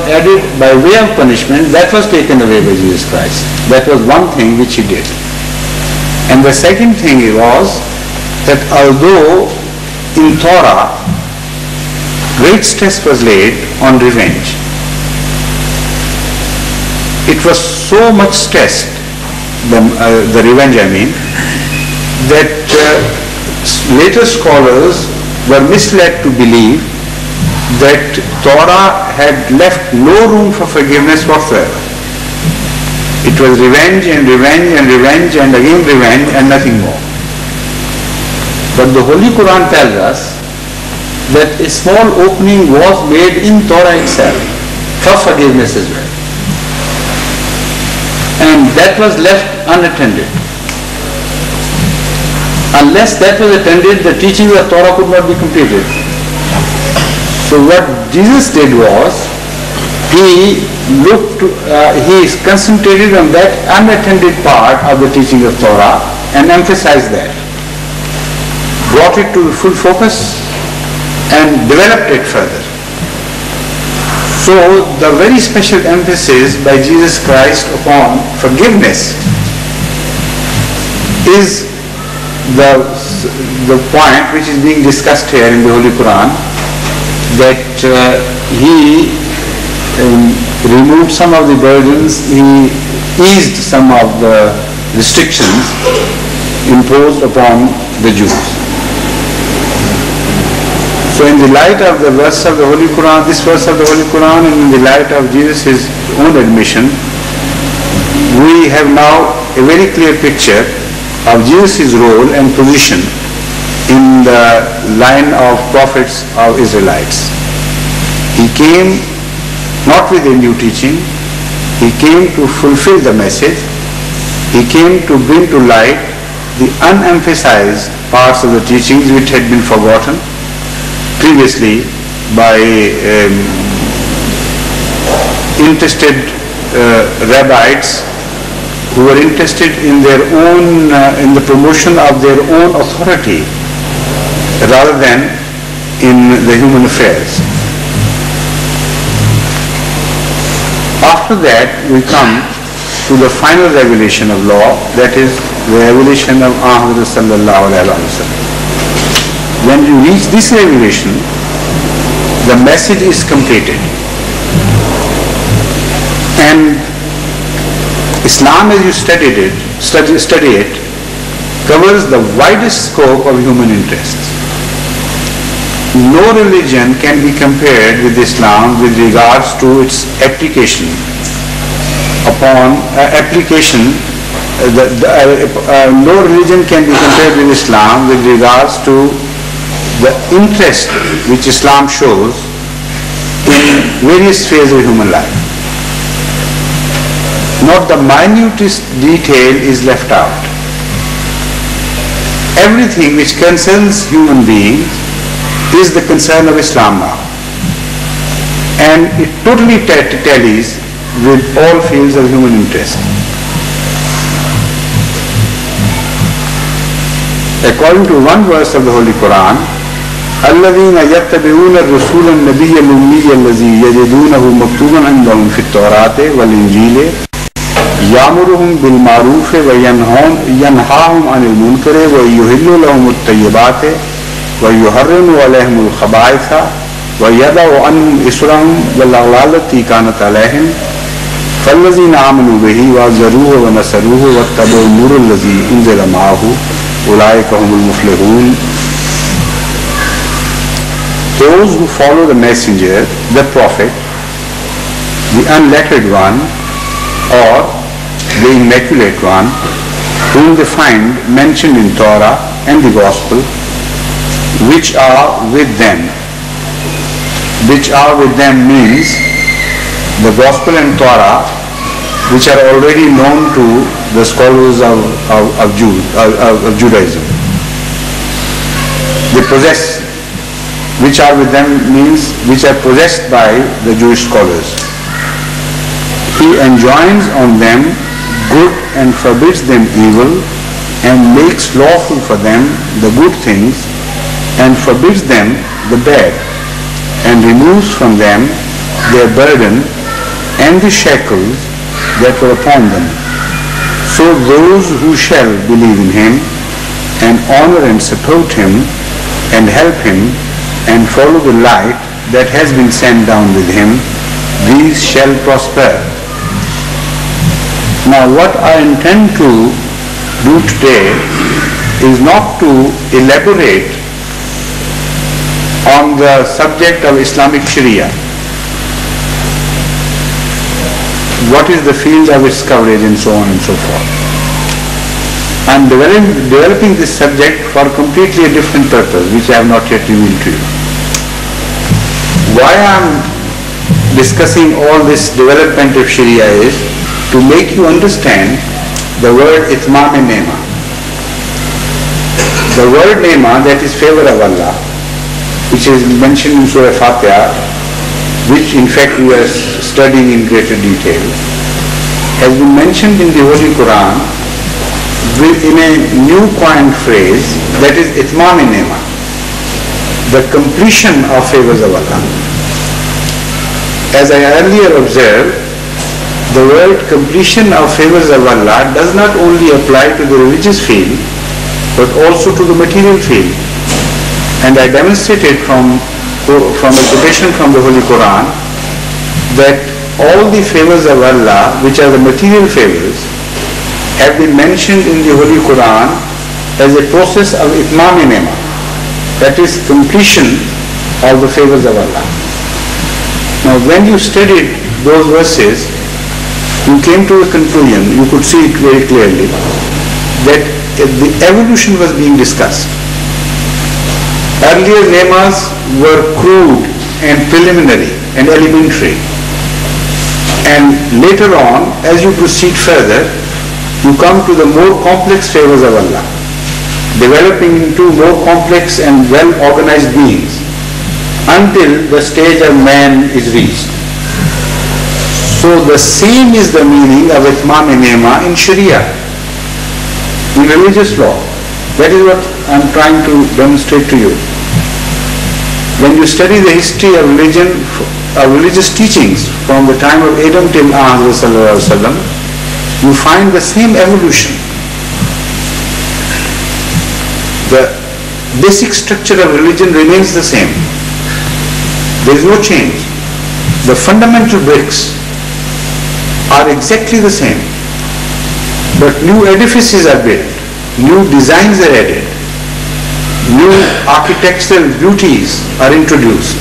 added by way of punishment, that was taken away by Jesus Christ. That was one thing which he did. And the second thing was that although in Torah great stress was laid on revenge, it was so much stressed, the revenge I mean, that later scholars were misled to believe that Torah had left no room for forgiveness whatsoever. It was revenge and revenge and revenge and again revenge and nothing more. But the Holy Quran tells us that a small opening was made in Torah itself for forgiveness as well. And that was left unattended. Unless that was attended, the teaching of Torah could not be completed. So what Jesus did was, he concentrated on that unattended part of the teaching of Torah and emphasized that, brought it to full focus and developed it further. So the very special emphasis by Jesus Christ upon forgiveness is the point which is being discussed here in the Holy Quran, that he removed some of the burdens, he eased some of the restrictions imposed upon the Jews. So in the light of the verse of the Holy Quran, this verse of the Holy Quran, and in the light of Jesus' own admission, we have now a very clear picture of Jesus' role and position in the line of prophets of Israelites. He came not with a new teaching, he came to fulfill the message, he came to bring to light the unemphasized parts of the teachings which had been forgotten previously by interested rabbis who were interested in their own, in the promotion of their own authority rather than in the human affairs. After that, we come to the final revelation of law, that is the revelation of Ahmad sallallahu alaihi wasallam. When you reach this revelation, the message is completed. And Islam, as you study it, covers the widest scope of human interests. No religion can be compared with Islam with regards to its application upon no religion can be compared with Islam with regards to the interest which Islam shows in various spheres of human life. Not the minutest detail is left out. Everything which concerns human beings is the concern of Islam now. And it totally tallies with all fields of human interest. According to one verse of the Holy Quran, الَّذِينَ يَتَّبِعُونَ الرَّسُولَ النَّبِيَّ الْأُمِّيَّ الَّذِي يَجِدُونَهُ مَكْتُوبًا عِندَهُمْ فِي التَّوْرَاةِ وَالْإِنْجِيلِ يَأْمُرُهُم بِالْمَعْرُوفِ وَيَنْهَاهُمْ عَنِ الْمُنكَرِ وَيُحِلُّ لَهُمُ الطَّيِّبَاتِ وَيُحَرِّمُ عَلَيْهِمُ الْخَبَائِثَ وَيَضَعُ عَنْهُمْ إِصْرَهُمْ وَالْأَغْلَالَ الَّتِي كَانَتْ عَلَيْهِمْ فَالَّذِينَ آمَنُوا بِهِ وَعَزَّرُوهُ وَنَصَرُوهُ وَاتَّبَعُوا النُّورَ الَّذِي أُنزِلَ مَعَهُ أُولَئِكَ هُمُ الْمُفْلِحُونَ. Those who follow the messenger, the prophet, the unlettered one, or the immaculate one, whom they find mentioned in Torah and the Gospel, which are with them. Which are with them means the Gospel and Torah, which are already known to the scholars of Judaism. They possess, which are with them means which are possessed by the Jewish scholars. He enjoins on them good and forbids them evil, and makes lawful for them the good things and forbids them the bad, and removes from them their burden and the shackles that were upon them. So those who shall believe in him and honor and support him and help him and follow the light that has been sent down with him, these shall prosper. Now what I intend to do today is not to elaborate on the subject of Islamic Sharia. What is the field of its coverage and so on and so forth. I am developing this subject for completely a different purpose, which I have not yet revealed to you. Why I am discussing all this development of Sharia is to make you understand the word itmam-e-nema. The word nema, that is favor of Allah, which is mentioned in Surah Fatiha, which in fact we are studying in greater detail, has been mentioned in the Holy Quran in a new coined phrase, that is itmam-e-nema, the completion of favors of Allah. As I earlier observed, the word completion of favors of Allah does not only apply to the religious field, but also to the material field. And I demonstrated from a quotation from the Holy Quran that all the favors of Allah, which are the material favors, have been mentioned in the Holy Quran as a process of itmam-e-nema, that is completion of the favors of Allah. Now when you studied those verses, you came to a conclusion, you could see it very clearly, that the evolution was being discussed. Earlier nemas were crude and preliminary and elementary. And later on, as you proceed further, you come to the more complex favors of Allah, developing into more complex and well-organized beings, until the stage of man is reached. So the same is the meaning of itmam-e-nema in Sharia, in religious law. That is what I am trying to demonstrate to you. When you study the history of religion, of religious teachings from the time of Adam till Ahmad, you find the same evolution. The basic structure of religion remains the same. There is no change. The fundamental bricks are exactly the same. But new edifices are built, new designs are added, new architectural beauties are introduced.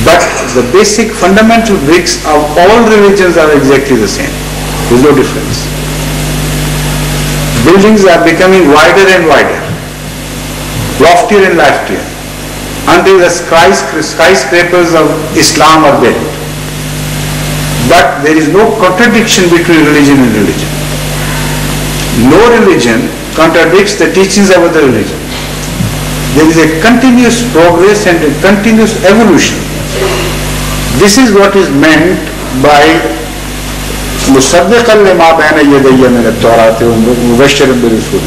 But the basic fundamental bricks of all religions are exactly the same. There is no difference. Buildings are becoming wider and wider, loftier and loftier, until the skyscrapers of Islam are built. But there is no contradiction between religion and religion. No religion contradicts the teachings of other religion. There is a continuous progress and a continuous evolution. This is what is meant by مُصَدِّقًا لِمَا بَيْنَ يَدَيَّ مِنَ التَّوْرَاةِ وَمُبَشِّرًا بِرَسُولٍ.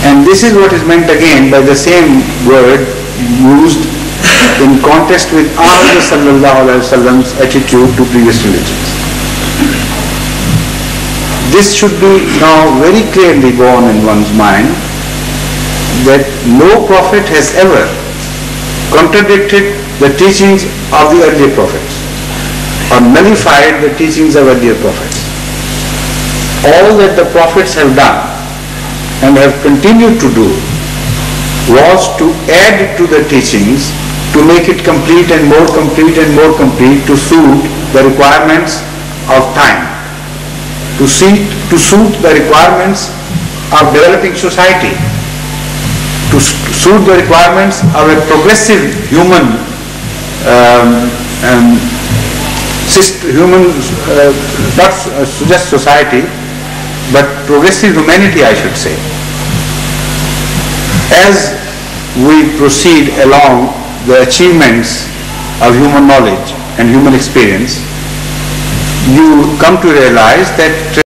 And this is what is meant again by the same word used in contrast with Ahmad sallallahu alaihi wasallam's attitude to previous religions. This should be now very clearly borne in one's mind that no prophet has ever contradicted the teachings of the earlier prophets or nullified the teachings of earlier prophets. All that the prophets have done and have continued to do was to add to the teachings, to make it complete and more complete and more complete, to suit the requirements of time, to suit the requirements of developing society, to suit the requirements of a progressive human not just society, but progressive humanity, I should say. As we proceed along the achievements of human knowledge and human experience, you come to realize that